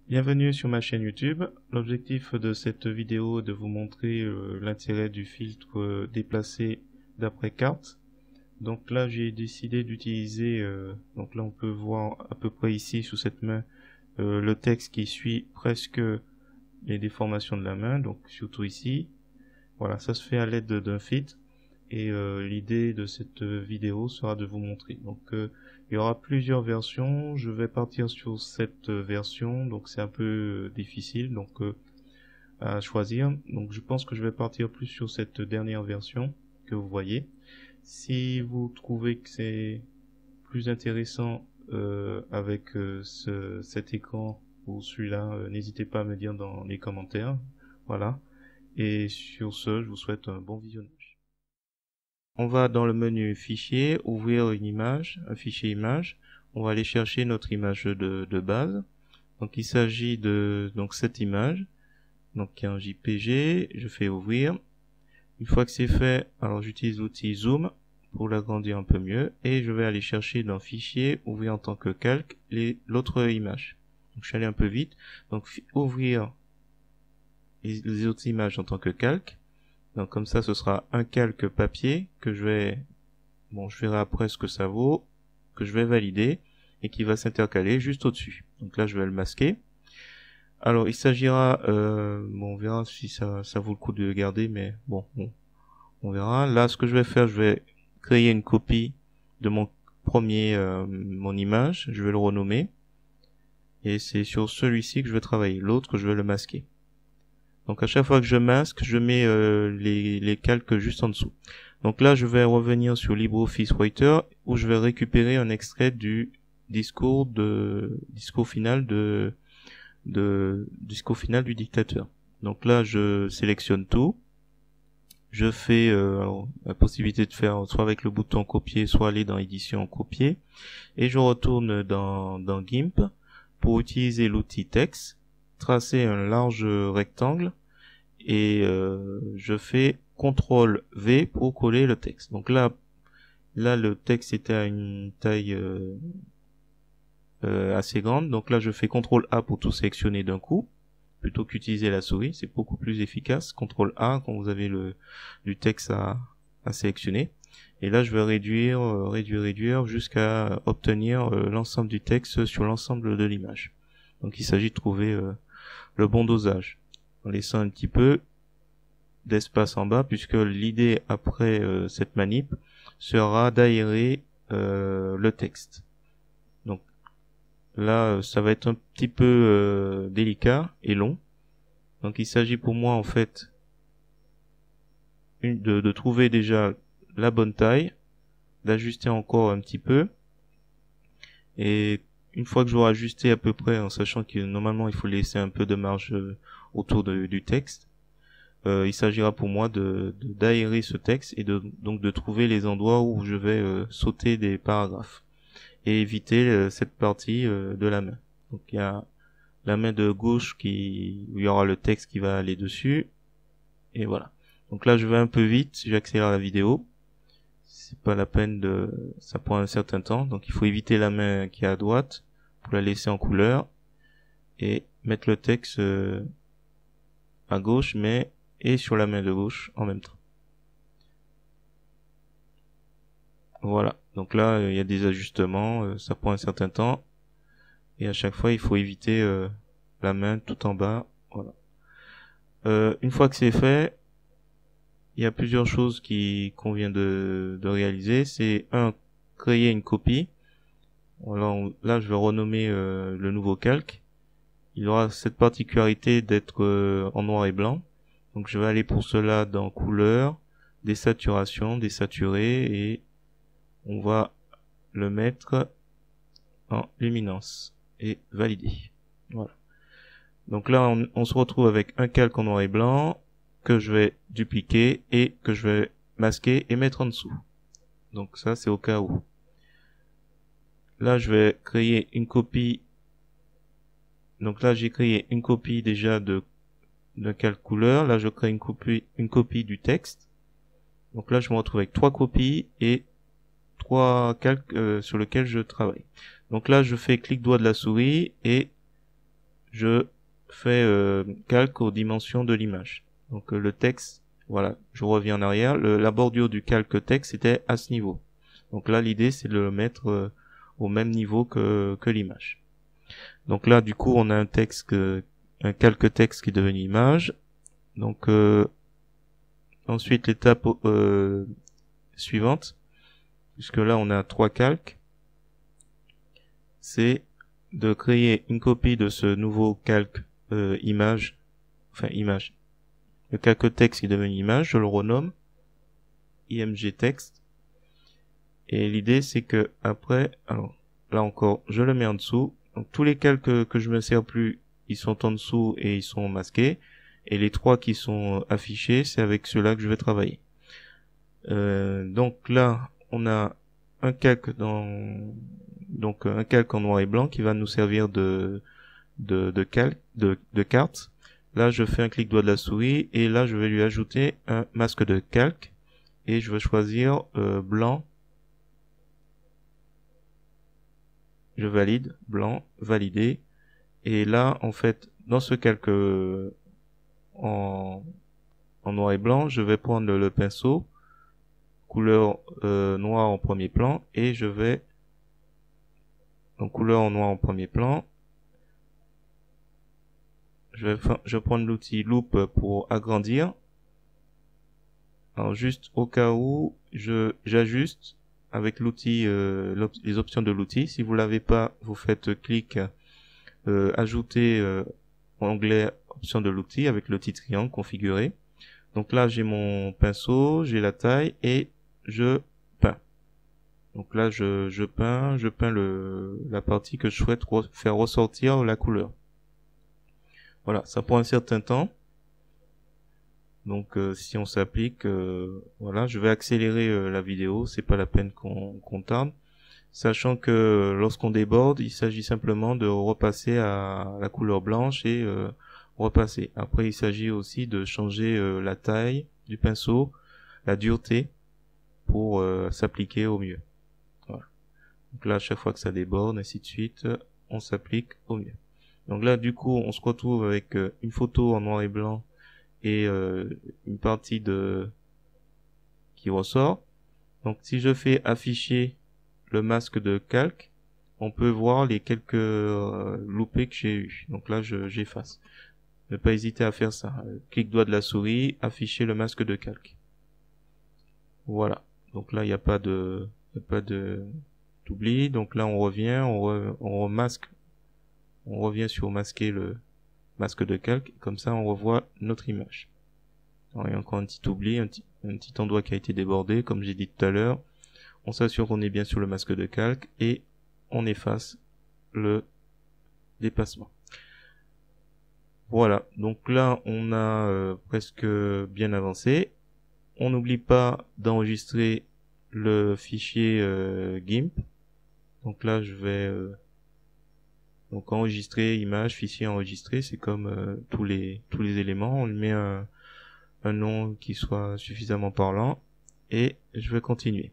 Bienvenue sur ma chaîne YouTube. L'objectif de cette vidéo est de vous montrer l'intérêt du filtre déplacé d'après carte. Donc là j'ai décidé d'utiliser, donc là on peut voir à peu près ici sous cette main le texte qui suit presque les déformations de la main, donc surtout ici. Voilà, ça se fait à l'aide d'un filtre. Et l'idée de cette vidéo sera de vous montrer. Donc il y aura plusieurs versions. Je vais partir sur cette version, donc c'est un peu difficile donc à choisir. Donc je pense que je vais partir plus sur cette dernière version que vous voyez. Si vous trouvez que c'est plus intéressant avec cet écran ou celui-là, n'hésitez pas à me dire dans les commentaires. Voilà. Et sur ce, je vous souhaite un bon visionnage. On va dans le menu fichier, ouvrir une image, un fichier image. On va aller chercher notre image de base. Donc il s'agit de cette image, donc qui est un JPG. Je fais ouvrir. Une fois que c'est fait, alors j'utilise l'outil zoom pour l'agrandir un peu mieux et je vais aller chercher dans fichier, ouvrir en tant que calque l'autre image. Donc je suis allé un peu vite. Donc ouvrir les autres images en tant que calque. Donc comme ça, ce sera un calque papier que je verrai après ce que ça vaut, que je vais valider et qui va s'intercaler juste au-dessus. Donc là, je vais le masquer. Alors, il s'agira, on verra si ça vaut le coup de garder, mais on verra. Là, ce que je vais faire, je vais créer une copie de mon mon image. Je vais le renommer et c'est sur celui-ci que je vais travailler. L'autre, je vais le masquer. Donc à chaque fois que je masque, je mets les calques juste en dessous. Donc là, je vais revenir sur LibreOffice Writer où je vais récupérer un extrait du discours final du dictateur. Donc là, je sélectionne tout. Je fais la possibilité de faire soit avec le bouton copier, soit aller dans édition copier. Et je retourne dans GIMP pour utiliser l'outil texte, tracer un large rectangle et je fais CTRL V pour coller le texte. Donc là le texte était à une taille assez grande. Donc là je fais CTRL A pour tout sélectionner d'un coup plutôt qu'utiliser la souris. C'est beaucoup plus efficace. CTRL A quand vous avez du texte à sélectionner. Et là je vais réduire jusqu'à obtenir l'ensemble du texte sur l'ensemble de l'image. Donc il s'agit de trouver le bon dosage en laissant un petit peu d'espace en bas, puisque l'idée après cette manip sera d'aérer le texte. Donc là ça va être un petit peu délicat et long. Donc il s'agit pour moi en fait de trouver déjà la bonne taille, d'ajuster encore un petit peu, et une fois que j'aurai ajusté à peu près, en sachant que normalement il faut laisser un peu de marge autour du texte, il s'agira pour moi d'aérer ce texte et donc de trouver les endroits où je vais sauter des paragraphes et éviter cette partie de la main. Donc il y a la main de gauche où il y aura le texte qui va aller dessus, et voilà. Donc là je vais un peu vite, j'accélère la vidéo. C'est pas la peine ça prend un certain temps, donc il faut éviter la main qui est à droite pour la laisser en couleur et mettre le texte à gauche et sur la main de gauche en même temps. Voilà, donc là il y a des ajustements, ça prend un certain temps et à chaque fois il faut éviter la main tout en bas. Voilà. Une fois que c'est fait, il y a plusieurs choses qui convient de réaliser. C'est créer une copie. Alors là je vais renommer le nouveau calque. Il aura cette particularité d'être en noir et blanc. Donc je vais aller pour cela dans couleur, désaturation, désaturer, et on va le mettre en luminance et valider. Voilà. Donc là on se retrouve avec un calque en noir et blanc que je vais dupliquer et que je vais masquer et mettre en dessous. Donc ça c'est au cas où. Là je vais créer une copie. Donc là j'ai créé une copie déjà d'un calque couleur. Là je crée une copie du texte. Donc là je me retrouve avec 3 copies et 3 calques sur lesquels je travaille. Donc là je fais clic droit de la souris et je fais calque aux dimensions de l'image. Donc le texte, voilà, je reviens en arrière. La bordure du calque texte était à ce niveau. Donc là, l'idée, c'est de le mettre au même niveau que l'image. Donc là, du coup, on a un calque texte qui est devenu image. Donc ensuite, l'étape suivante, puisque là, on a 3 calques, c'est de créer une copie de ce nouveau calque image. Le calque texte qui est devenu image, je le renomme img texte. Et l'idée, c'est que après, alors là encore, je le mets en dessous. Donc tous les calques que je ne me sers plus, ils sont en dessous et ils sont masqués. Et les 3 qui sont affichés, c'est avec ceux-là que je vais travailler. Donc là, on a un calque un calque en noir et blanc qui va nous servir de carte. Là, je fais un clic droit de la souris et là, je vais lui ajouter un masque de calque et je vais choisir blanc. Je valide, blanc, validé. Et là, en fait, dans ce calque en noir et blanc, je vais prendre le pinceau, couleur noir en premier plan, et je vais, donc couleur en noir en premier plan, je vais prendre l'outil loupe pour agrandir. Alors juste au cas où, j'ajuste avec l'outil, les options de l'outil. Si vous l'avez pas, vous faites clic ajouter onglet option de l'outil avec le petit triangle configuré. Donc là, j'ai mon pinceau, j'ai la taille et je peins. Donc là, je peins la partie que je souhaite faire ressortir la couleur. Voilà, ça prend un certain temps. Donc si on s'applique, voilà, je vais accélérer la vidéo, c'est pas la peine qu'on tarde. Sachant que lorsqu'on déborde, il s'agit simplement de repasser à la couleur blanche et repasser. Après, il s'agit aussi de changer la taille du pinceau, la dureté pour s'appliquer au mieux. Voilà. Donc là, à chaque fois que ça déborde, ainsi de suite, on s'applique au mieux. Donc là, du coup, on se retrouve avec une photo en noir et blanc et une partie qui ressort. Donc si je fais afficher le masque de calque, on peut voir les quelques loupés que j'ai eu. Donc là, j'efface. Ne pas hésiter à faire ça. Clic droit de la souris, afficher le masque de calque. Voilà. Donc là, il n'y a pas d'oubli. Donc là, on revient, on remasque. On revient sur masquer le masque de calque. Comme ça, on revoit notre image. Alors, il y a encore un petit oubli, un petit endroit qui a été débordé, comme j'ai dit tout à l'heure. On s'assure qu'on est bien sur le masque de calque et on efface le dépassement. Voilà, donc là on a presque bien avancé. On n'oublie pas d'enregistrer le fichier GIMP. Donc là je vais donc enregistrer image, fichier enregistré, c'est comme tous les éléments. On lui met un nom qui soit suffisamment parlant et je vais continuer.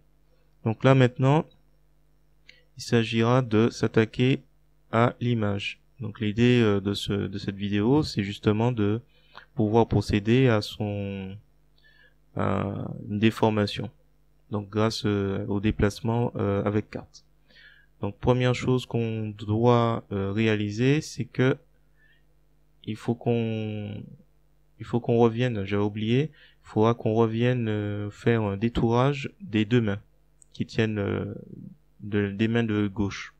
Donc là maintenant, il s'agira de s'attaquer à l'image. Donc l'idée de cette vidéo, c'est justement de pouvoir procéder à une déformation. Donc grâce au déplacement avec carte. Donc première chose qu'on doit réaliser, c'est que il faut qu'on revienne, j'avais oublié, il faudra qu'on revienne faire un détourage des deux mains qui tiennent des mains de gauche.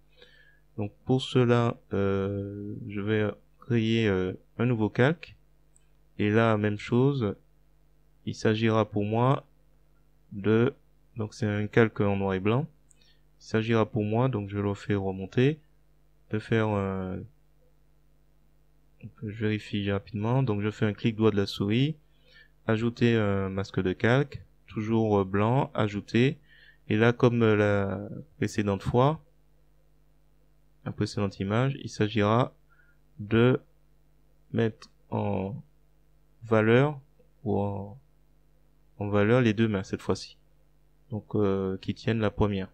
Donc pour cela, je vais créer un nouveau calque. Et là, même chose, il s'agira pour moi donc c'est un calque en noir et blanc. Il s'agira pour moi, donc je le fais remonter, de faire je vérifie rapidement. Donc je fais un clic droit de la souris, ajouter un masque de calque, toujours blanc, ajouter. Et là, comme la précédente fois, la précédente image, il s'agira de mettre en valeur ou en valeur les deux mains cette fois-ci. Donc qui tiennent la première.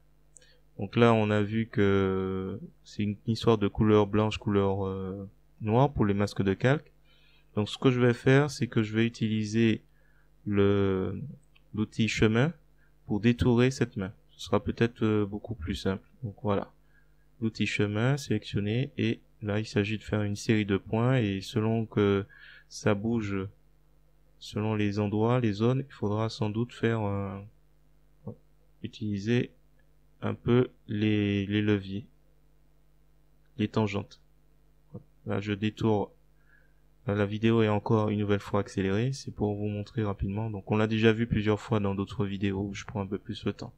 Donc là, on a vu que c'est une histoire de couleur blanche, couleur noir pour les masques de calque. Donc ce que je vais faire, c'est que je vais utiliser l'outil chemin pour détourer cette main. Ce sera peut-être beaucoup plus simple. Donc voilà, l'outil chemin sélectionné, et là il s'agit de faire une série de points, et selon que ça bouge, selon les endroits, les zones, il faudra sans doute faire utiliser un peu les leviers, les tangentes. Là je détourne. La vidéo est encore une nouvelle fois accélérée, c'est pour vous montrer rapidement. Donc on l'a déjà vu plusieurs fois dans d'autres vidéos où je prends un peu plus le temps.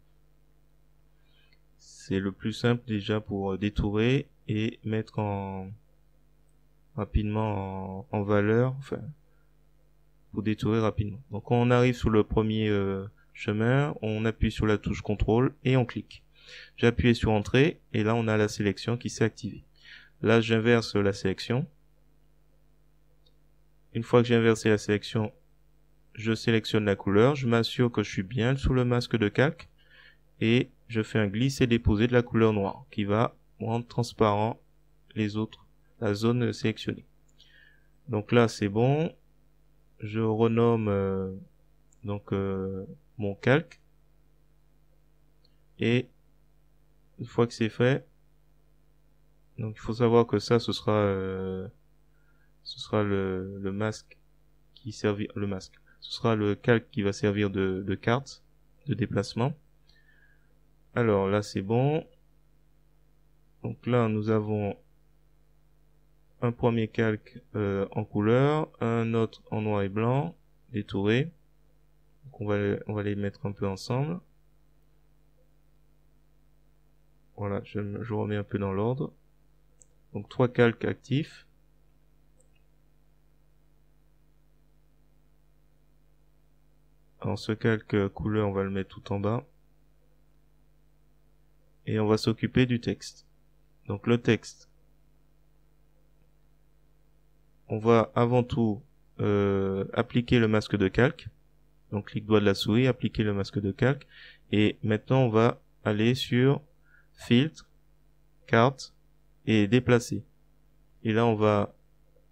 C'est le plus simple déjà pour détourer et mettre rapidement en valeur, enfin pour détourer rapidement. Donc on arrive sur le premier chemin, on appuie sur la touche contrôle et on clique. J'ai appuyé sur entrée et là on a la sélection qui s'est activée. Là j'inverse la sélection. Une fois que j'ai inversé la sélection, je sélectionne la couleur, je m'assure que je suis bien sous le masque de calque et je fais un glisser-déposer de la couleur noire qui va rendre transparent la zone sélectionnée. Donc là c'est bon, je renomme mon calque, et une fois que c'est fait, donc il faut savoir que ça ce sera le masque qui servir le masque. Ce sera le calque qui va servir de carte de déplacement. Alors là c'est bon. Donc là nous avons un premier calque en couleur, un autre en noir et blanc, détouré. Donc on va les mettre un peu ensemble. Voilà, je remets un peu dans l'ordre. Donc 3 calques actifs. Alors ce calque couleur, on va le mettre tout en bas. Et on va s'occuper du texte. Donc le texte, on va avant tout appliquer le masque de calque. Donc clic droit de la souris, appliquer le masque de calque. Et maintenant on va aller sur filtre, carte et déplacer. Et là on va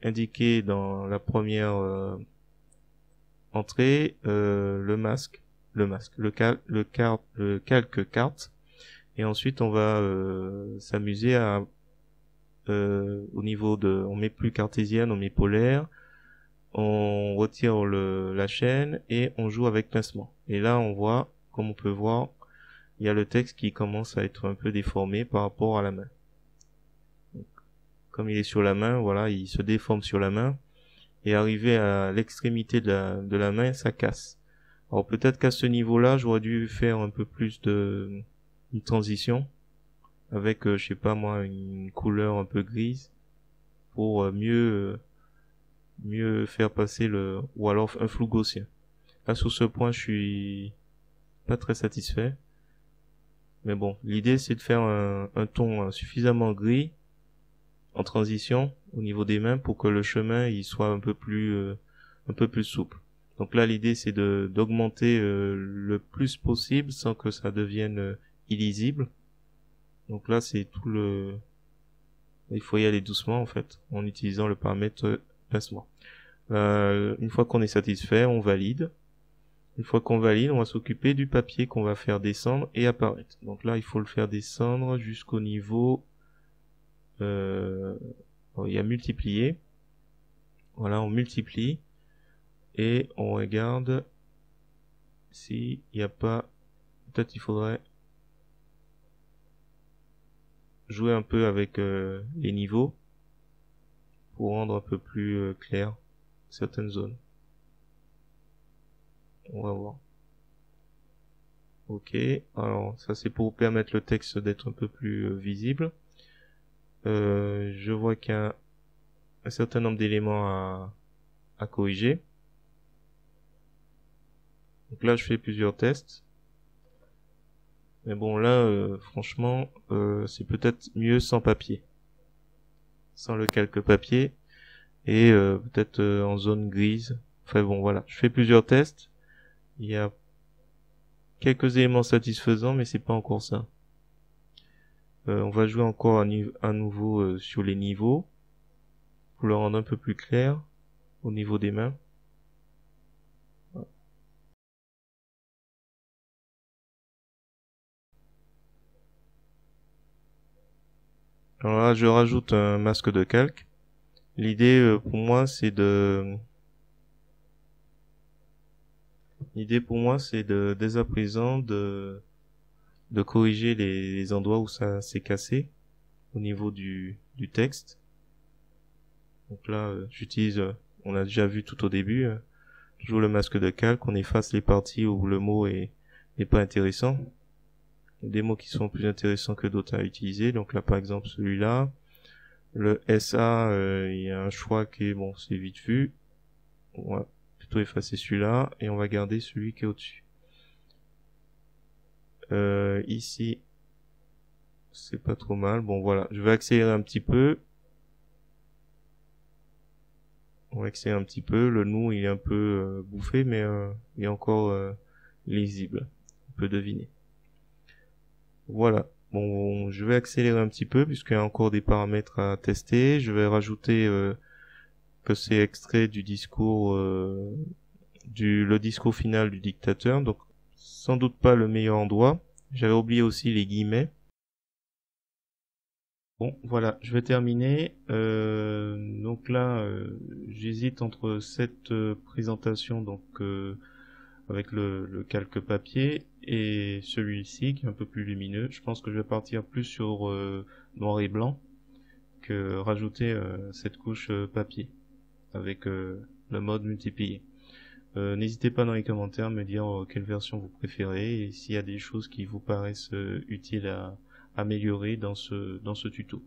indiquer dans la première entrée le calque carte. Et ensuite on va s'amuser à au niveau on met plus cartésienne, on met polaire, on retire la chaîne et on joue avec pincement. Et là on voit, comme on peut voir, il y a le texte qui commence à être un peu déformé par rapport à la main. Donc, comme il est sur la main, voilà, il se déforme sur la main, et arrivé à l'extrémité de la main, ça casse. Alors peut-être qu'à ce niveau-là, j'aurais dû faire un peu plus une transition avec, je sais pas moi, une couleur un peu grise pour mieux faire passer ou alors un flou gaussien. Là sur ce point, je suis pas très satisfait. Mais bon, l'idée c'est de faire un ton suffisamment gris en transition au niveau des mains pour que le chemin il soit un peu plus souple. Donc là l'idée c'est d'augmenter le plus possible sans que ça devienne illisible. Donc là c'est il faut y aller doucement en fait en utilisant le paramètre pincement. Une fois qu'on est satisfait, on valide. Une fois qu'on valide, on va s'occuper du papier qu'on va faire descendre et apparaître. Donc là il faut le faire descendre jusqu'au niveau il y a multiplier. Voilà, on multiplie et on regarde s'il n'y a pas, peut-être il faudrait jouer un peu avec les niveaux pour rendre un peu plus clair certaines zones. On va voir. Ok, alors ça c'est pour permettre le texte d'être un peu plus visible. Je vois qu'il y a un certain nombre d'éléments à corriger. Donc là je fais plusieurs tests. Mais bon là franchement c'est peut-être mieux sans papier. Sans le calque papier. Et peut-être en zone grise. Enfin bon voilà, je fais plusieurs tests. Il y a quelques éléments satisfaisants mais c'est pas encore ça. On va jouer encore à nouveau sur les niveaux. pour le rendre un peu plus clair au niveau des mains. Alors là, je rajoute un masque de calque. L'idée pour moi, c'est dès à présent de corriger les endroits où ça s'est cassé au niveau du texte. Donc là, j'utilise, on a déjà vu tout au début, toujours le masque de calque. On efface les parties où le mot n'est pas intéressant. Il y a des mots qui sont plus intéressants que d'autres à utiliser. Donc là, par exemple, celui-là. Le SA, il y a un choix qui est, bon, c'est vite vu. On va plutôt effacer celui-là et on va garder celui qui est au-dessus. Ici, c'est pas trop mal. Bon, voilà. Je vais accélérer un petit peu. On va accélérer un petit peu. Le nom, il est un peu bouffé, mais il est encore lisible. On peut deviner. Voilà. Bon, je vais accélérer un petit peu puisqu'il y a encore des paramètres à tester. Je vais rajouter que c'est extrait du discours, le discours final du dictateur. Donc, sans doute pas le meilleur endroit. J'avais oublié aussi les guillemets. Bon, voilà, je vais terminer. Donc là, j'hésite entre cette présentation, donc avec le calque papier, et celui-ci qui est un peu plus lumineux. Je pense que je vais partir plus sur noir et blanc que rajouter cette couche papier avec le mode multiplié. N'hésitez pas dans les commentaires à me dire quelle version vous préférez et s'il y a des choses qui vous paraissent utiles à améliorer dans ce tuto.